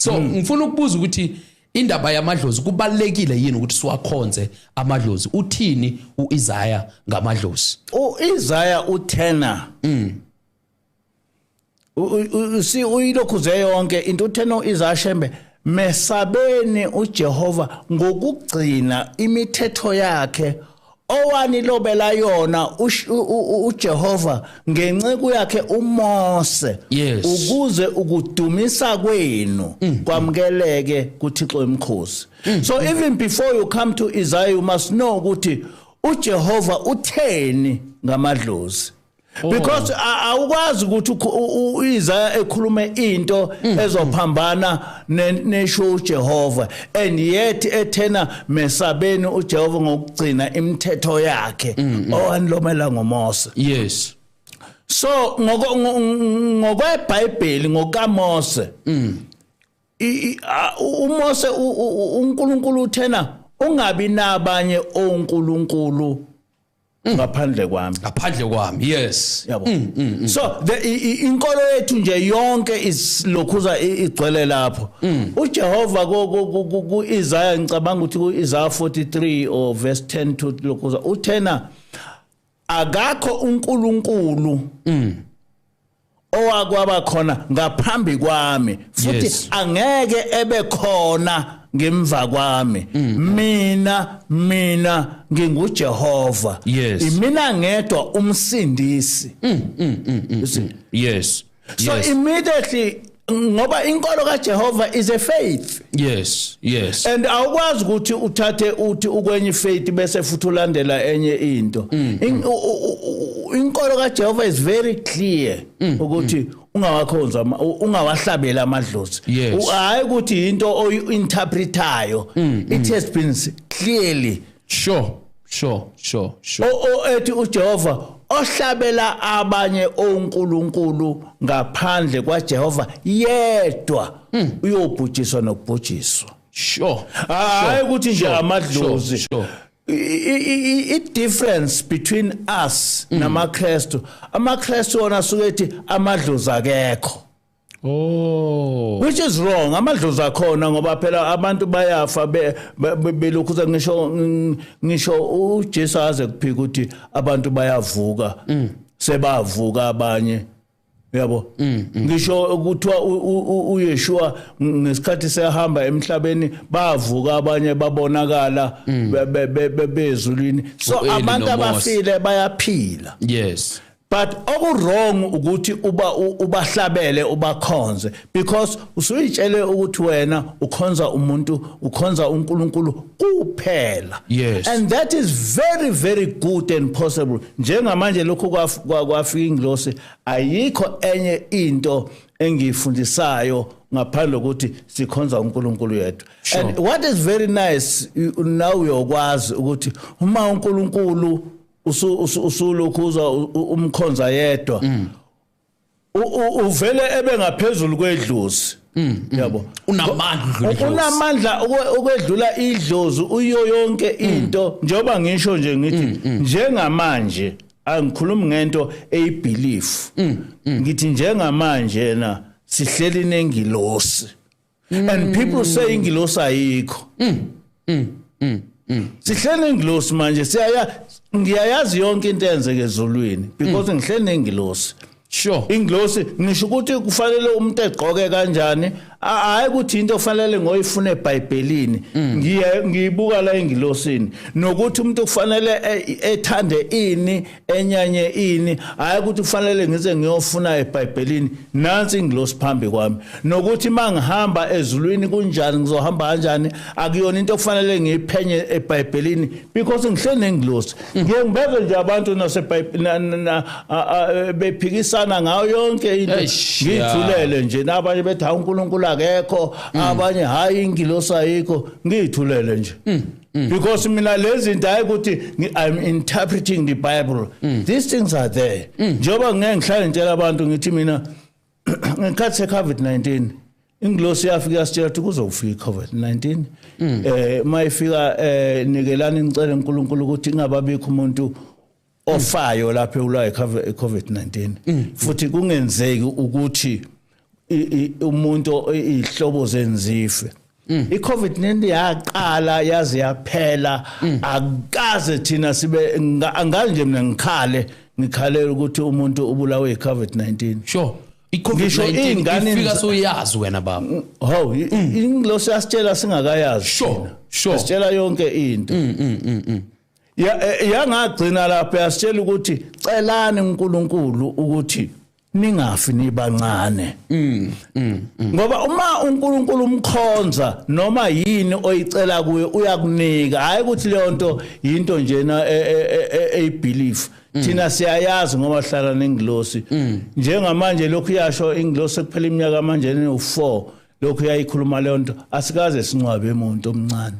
So ngifuna ukubuza ukuthi indaba yamadlozi kubalekile yini ukuthi siwakhonze amadlozi uthini uIsaiah ngamadlozi uIsaiah uthena usi uyilokhuze yonke into uthena uIsaiah Shembe mesabeni uJehova ngokugcina imithetho yakhe owanilobela yona uJehova ngenceku yakhe uMose ukuze ukudumisa kwenu kwamkeleke kuThixo emkhosi. So even before you come to Isaiah you must know ukuthi uJehova utheni ngamadlozi. Because awukwazi ukuthi uIsaiah ekhulume into ezophambana nesho uJehova and yet ethena mesabeni uJehova ngokugcina imithetho yakhe owanilomela ngoMose. Yes. So ngokweBhayibheli ngokaMose uMose uNkulunkulu uthena ungabi nabanye onkulunkulu ngaphandle kwami yes yabo so inkolo yethu nje yonke isilokhuza igcwele lapho uJehova kuIsaiah ngicabanga ukuthi kuIsaiah 43 or verse 10 to lokhuza uthena akakho uNkulunkulu owakwaba khona ngaphambi kwami futhi angeke ebe khona ngemva kwami mina nginguJehova imina ngedwa umsindisi yes so immediately ngoba inkolo kaJehova is a faith yes and awukwazi ukuthi uthathe uthi ukwenye faith bese futhi ulandela enye into inkolo kaJehova is very clear ukuthi ungawakhonza ungawahlabela amadlozi hayi ukuthi into oyinterpretayo it has been clearly sure ethi uJehova ohlabela abanye onkulunkulu ngaphandle kwaJehova yedwa uyobhujiswa nokubhujiswa hayi ukuthi nje amadlozi I difference between us namaKristu amaKristu wona sukethi amadlozi akekho which is wrong amadlozi akhona ngoba phela abantu bayafa belokhuza ngisho uJesu aze kuphika ukuthi abantu bayavuka sebavuka abanye yabo ngisho ukuthiwa uYeshua ngesikhathi sehamba emhlabeni bavuka abanye babonakala bezulwini so abantu abafile bayaphila yes but okurong ukuthi ubahlabele ubakhonze because usuyitshele ukuthi wena ukhonza umuntu ukhonza uNkulunkulu kuphela and that is very very good and possible njengamanje lokho kwafika ingilosi ayikho enye into engiyifundisayo ngaphandle ukuthi sikhonza uNkulunkulu yedwa and what is very nice now uyokwazi ukuthi uma uNkulunkulu usulokhuza umkhonza yedwa uvele ebe ngaphezulu kwedlozi yabo unamandla ukwedlula idlozi uyo yonke into njengoba ngisho nje ngithi njengamanje angikhulumi ngento eyibelief ngithi njengamanje na sihleli nengilosi and people say ingilosi ayikho sihleli nengilosi manje ngiyayazi yonke into eyenzeke ezulwini because ngihleli nengilosi sure ingilosi ngisho ukuthi kufanele umuntu egqoke kanjani hayi ukuthi into ofanele ngoyifuna eBhayibhelini ngiyibuka la engilosini nokuthi umuntu kufanele ethande ini enyanye ini hayi ukuthi kufanele ngize ngiyofuna eBhayibhelini nansi ingilosi phambi kwami nokuthi mangihamba ezulwini kunjani ngizohamba kanjani akuyona into ofanele ngiyiphenye eBhayibhelini because ngihleli nengilosi ngiyengibeze nje abantu naseBhayibhelini bephikisana ngayo yonke into ngithulele nje nabanye bethi uNkulunkulu akekho abanye hayi ingilosi ayikho ngithulele nje because mina lezi zinto hayi ukuthi I'm interpreting the Bible these things are there njoba ngeke ngihlale ngitshela abantu ngithi mina ngikhathi seCovid-19 ingilosi yafika yasitshela ukuthi kuzofika iCovid-19 mayifika nikelani ngicela uNkulunkulu ukuthi ingababikho umuntu ofayo lapha ula iCovid-19 futhi kungenzeki ukuthi umuntu ihlobo zenzife iCovid-19 yaqala yaze yaphela akaze thina sibe angazi nje mina ngikhalela ukuthi umuntu ubulawe iCovid-19 sure iCovid-19 ifika soyazi wena baba ho inglosi yasitshela singakayazi sure sitshela yonke into yangagcina lapha yasitshela ukuthi celani uNkulunkulu ukuthi ningafi nibancane ngoba uma uNkulunkulu umkhonza noma yini oyicela kuye uyakunika hayi ukuthi leyo nto into njena belief thina siyayazi ngoba hlala nengilosi njengamanje lokhu yasho inglosi kuphela iminyaka manje ne4 lokhu yayikhuluma leyo nto asikaze sincwabe umuntu omncane